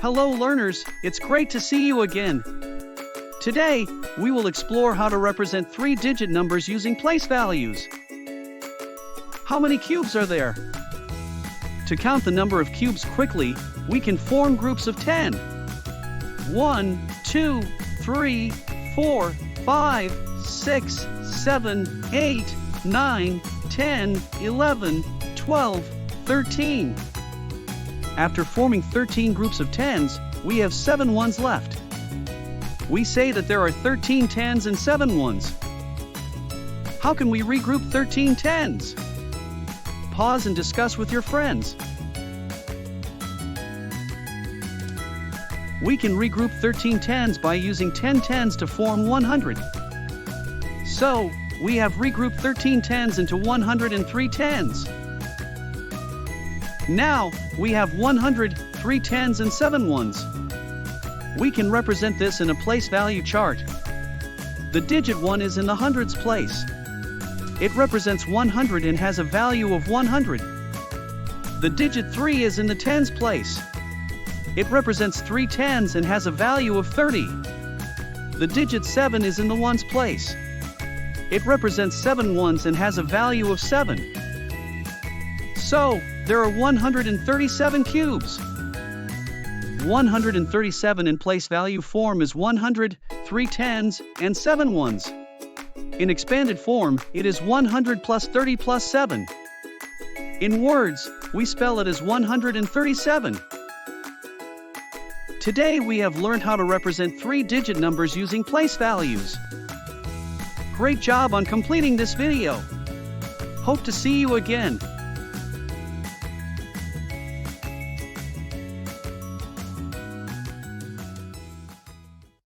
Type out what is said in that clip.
Hello learners, it's great to see you again. Today, we will explore how to represent three-digit numbers using place values. How many cubes are there? To count the number of cubes quickly, we can form groups of 10. 1, 2, 3, 4, 5, 6, 7, 8, 9, 10, 11, 12, 13. After forming 13 groups of 10s, we have 7 ones left. We say that there are 13 10s and 7 ones. How can we regroup 13 10s? Pause and discuss with your friends. We can regroup 13 10s by using 10 10s to form 100. So, we have regrouped 13 10s into 103 10s. Now, we have 103 10s and 7 ones. We can represent this in a place value chart. The digit 1 is in the hundreds place. It represents 100 and has a value of 100. The digit 3 is in the tens place. It represents 3 10s and has a value of 30. The digit 7 is in the ones place. It represents 7 ones and has a value of 7. So, there are 137 cubes. 137 in place value form is 100, 3 10s, and 7 ones. In expanded form, it is 100 plus 30 plus 7. In words, we spell it as 137. Today we have learned how to represent three-digit numbers using place values. Great job on completing this video. Hope to see you again.